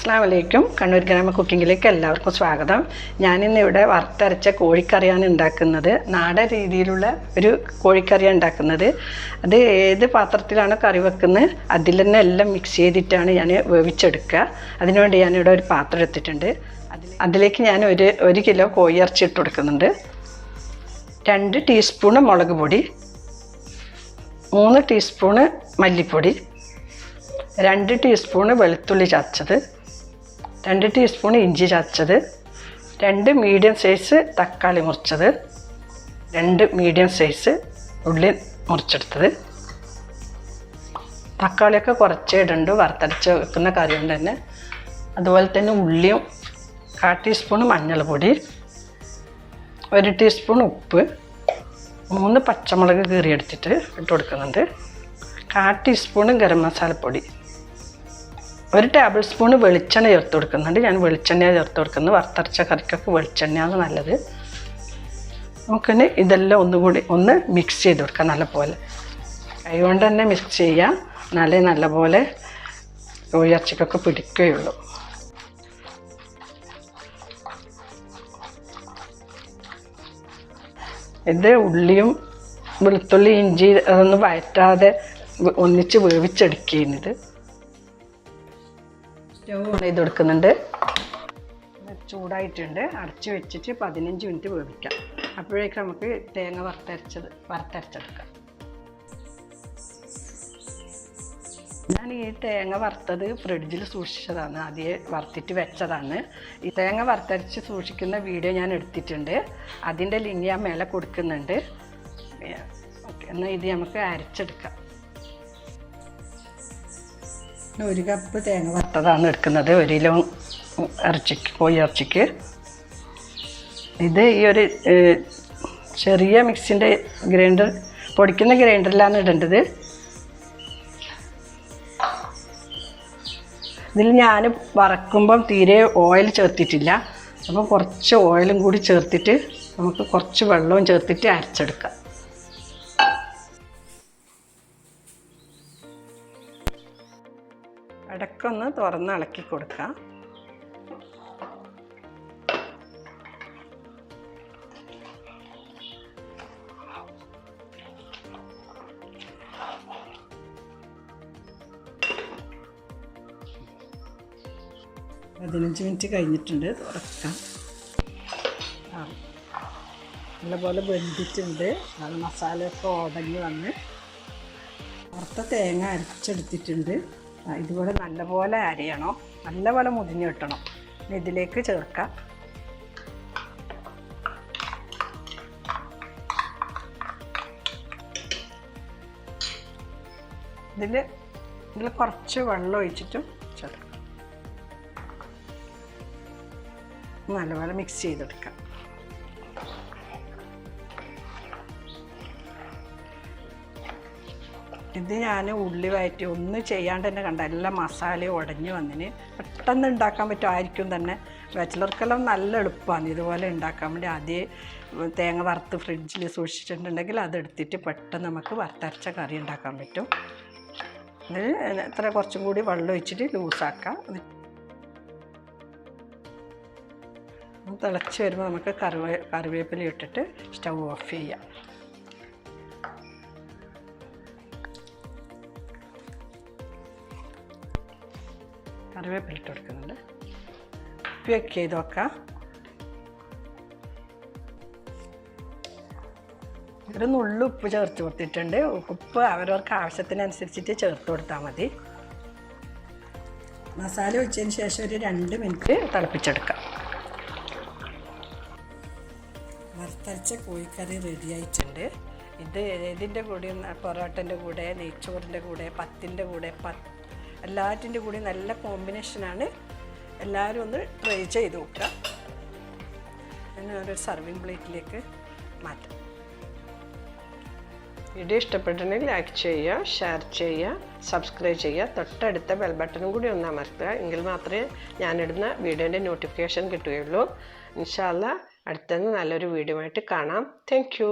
അസ്സലാമു അലൈക്കും. കണ്ണൂർ ഗ്രാമ കുക്കിങ്ങിലേക്ക് എല്ലാവർക്കും സ്വാഗതം. ഞാനിന്നിവിടെ വറുത്തരച്ച കോഴിക്കറിയാണ് ഉണ്ടാക്കുന്നത്. നാടൻ രീതിയിലുള്ള ഒരു കോഴിക്കറിയാണ് ഉണ്ടാക്കുന്നത്. അത് ഏത് പാത്രത്തിലാണ് കറി വെക്കുന്നത് അതിൽ തന്നെ എല്ലാം മിക്സ് ചെയ്തിട്ടാണ് ഞാൻ വേവിച്ചെടുക്കുക. അതിനുവേണ്ടി ഞാനിവിടെ ഒരു പാത്രം എടുത്തിട്ടുണ്ട്. അതിലേക്ക് ഞാൻ ഒരു കിലോ കോഴിയിറച്ചി ഇട്ട് കൊടുക്കുന്നുണ്ട്. 2 ടീസ്പൂണ് മുളക് പൊടി, 3 ടീസ്പൂണ് മല്ലിപ്പൊടി, 2 ടീസ്പൂണ് വെളുത്തുള്ളി ചതച്ചത്, 2 ടീസ്പൂൺ ഇഞ്ചി ചതച്ചത്, 2 മീഡിയം സൈസ് തക്കാളി മുറിച്ചത്, 2 മീഡിയം സൈസ് ഉള്ളി മുറിച്ചെടുത്തത്. തക്കാളിയൊക്കെ കുറച്ചേ ഇടുണ്ട് വറുത്തരച്ച് വെക്കുന്ന കറി കൊണ്ട് തന്നെ. അതുപോലെ തന്നെ ഉള്ളിയും 1/4 ടീസ്പൂൺ മഞ്ഞൾപ്പൊടി, 1 ടീസ്പൂൺ ഉപ്പ്, 3 പച്ചമുളക് കീറിയെടുത്തിട്ട് ഇട്ട് കൊടുക്കുന്നുണ്ട്, 1/4 ടീസ്പൂൺ ഗരം മസാലപ്പൊടി, 1 ടേബിൾ സ്പൂൺ വെളിച്ചെണ്ണ ചേർത്ത് കൊടുക്കുന്നുണ്ട്. ഞാൻ വെളിച്ചെണ്ണ ചേർത്ത് കൊടുക്കുന്നത്. വറുത്തരച്ച കറിക്കൊക്കെ വെളിച്ചെണ്ണയാണ് നല്ലത്. നമുക്കിനി ഇതെല്ലാം ഒന്നുകൂടി മിക്സ് ചെയ്ത് കൊടുക്കാം നല്ലപോലെ. കൈകൊണ്ട് തന്നെ മിക്സ് ചെയ്യാം, എന്നാലേ നല്ലപോലെ കോഴിയിറച്ചിക്കൊക്കെ പിടിക്കുകയുള്ളൂ. ഇത് ഉള്ളിയും വെളുത്തുള്ളി ഇഞ്ചി അതൊന്നും വഴറ്റാതെ ഒന്നിച്ച് വേവിച്ചെടുക്കുന്നത്. സ്റ്റൗ ഓൺ ചെയ്ത് കൊടുക്കുന്നുണ്ട്. ചൂടായിട്ടുണ്ട്. അടച്ച് വെച്ചിട്ട് 15 മിനിറ്റ് വേവിക്കാം. അപ്പോഴേക്കും നമുക്ക് തേങ്ങ വറുത്തരച്ചെടുക്കാം. ഞാൻ ഈ തേങ്ങ വറുത്തത് ഫ്രിഡ്ജിൽ സൂക്ഷിച്ചതാണ്. ആദ്യം വറുത്തിട്ട് വെച്ചതാണ്. ഈ തേങ്ങ വറുത്തരച്ച് സൂക്ഷിക്കുന്ന വീഡിയോ ഞാൻ എടുത്തിട്ടുണ്ട്. അതിൻ്റെ ലിങ്ക് ഞാൻ മേലെ കൊടുക്കുന്നുണ്ട്. എന്നാൽ ഇത് നമുക്ക് അരച്ചെടുക്കാം. 1 കപ്പ് തേങ്ങ വറുത്തതാണ് എടുക്കുന്നത് 1 കിലോ കോഴിയിറച്ചിക്ക്. ഇത് ഈ ഒരു ചെറിയ മിക്സിൻ്റെ ഗ്രൈൻഡർ, പൊടിക്കുന്ന ഗ്രൈൻഡറിലാണ് ഇടേണ്ടത്. ഇതിൽ ഞാൻ വറക്കുമ്പം തീരെ ഓയിൽ ചേർത്തിട്ടില്ല. അപ്പം കുറച്ച് ഓയിലും കൂടി ചേർത്തിട്ട് നമുക്ക് കുറച്ച് വെള്ളവും ചേർത്തിട്ട് അരച്ചെടുക്കാം. ഇടയ്ക്കൊന്ന് തുറന്ന് ഇളക്കി കൊടുക്കാം. പതിനഞ്ച് മിനിറ്റ് കഴിഞ്ഞിട്ടുണ്ട്. തുറക്കാം. നല്ലപോലെ വെന്തിട്ടുണ്ട്. മസാലയൊക്കെ ഉടഞ്ഞ് വന്ന് വറുത്ത തേങ്ങ അരച്ചെടുത്തിട്ടുണ്ട്. ഇതുപോലെ നല്ലപോലെ അരയണം, നല്ലപോലെ മുതിഞ്ഞ് കിട്ടണം. ഇതിലേക്ക് ചേർക്കാം. ഇതിൽ കുറച്ച് വെള്ളം ഒഴിച്ചിട്ടും ചേർക്കാം. നല്ലപോലെ മിക്സ് ചെയ്തെടുക്കാം. ഇത് ഞാൻ ഉള്ളി വഴറ്റി ഒന്നും ചെയ്യാണ്ട് തന്നെ കണ്ട എല്ലാ മസാലയും ഉടഞ്ഞു വന്നിന്. പെട്ടെന്ന് ഉണ്ടാക്കാൻ പറ്റുമായിരിക്കും തന്നെ. ബാച്ചിലർക്കെല്ലാം നല്ല എളുപ്പമാണ് ഇതുപോലെ ഉണ്ടാക്കാൻ വേണ്ടി. ആദ്യം തേങ്ങ വറുത്ത് ഫ്രിഡ്ജിൽ സൂക്ഷിച്ചിട്ടുണ്ടെങ്കിൽ അതെടുത്തിട്ട് പെട്ടെന്ന് നമുക്ക് വറുത്തരച്ച കറി ഉണ്ടാക്കാൻ പറ്റും. ഇത് കുറച്ചും കൂടി വെള്ളം ഒഴിച്ചിട്ട് ലൂസാക്കാം. തിളച്ച് വരുമ്പോൾ നമുക്ക് കറിവേപ്പില ഇട്ടിട്ട് സ്റ്റൗ ഓഫ് ചെയ്യാം. കറിവേപ്പില ഇട്ട് കൊടുക്കുന്നുണ്ട്. ഉപ്പൊക്കെ ചെയ്ത് വെക്കാം. ഒരു നുള്ളു ഉപ്പ് ചേർത്ത് കൊടുത്തിട്ടുണ്ട്. ഉപ്പ് അവരവർക്ക് ആവശ്യത്തിനനുസരിച്ചിട്ട് ചേർത്ത് കൊടുത്താൽ മതി. മസാല ഒഴിച്ചതിന് ശേഷം ഒരു 2 മിനിറ്റ് തിളപ്പിച്ചെടുക്കാം. വറുത്തരച്ച കോഴിക്കറി റെഡി ആയിട്ടുണ്ട്. ഇത് ഇതിൻ്റെ കൂടെ പൊറോട്ടൻ്റെ കൂടെ, നെയ്ച്ചോറിൻ്റെ കൂടെ, പത്തിൻ്റെ കൂടെ, എല്ലാറ്റിൻ്റെ കൂടി നല്ല കോമ്പിനേഷനാണ്. എല്ലാവരും ഒന്ന് ട്രൈ ചെയ്ത് നോക്കുക. ഞാൻ ഒരു സർവിങ് പ്ലേറ്റിലേക്ക് മാറ്റാം. വീഡിയോ ഇഷ്ടപ്പെട്ടിട്ടുണ്ടെങ്കിൽ ലൈക്ക് ചെയ്യുക, ഷെയർ ചെയ്യുക, സബ്സ്ക്രൈബ് ചെയ്യുക. തൊട്ടടുത്ത ബെൽ ബട്ടണും കൂടി ഒന്ന് അമർത്തുക. എങ്കിൽ മാത്രമേ ഞാനിടുന്ന വീഡിയോൻ്റെ നോട്ടിഫിക്കേഷൻ കിട്ടുകയുള്ളൂ. ഇൻഷാ അല്ലാഹ് അടുത്തത് നല്ലൊരു വീഡിയോ ആയിട്ട് കാണാം. Thank you.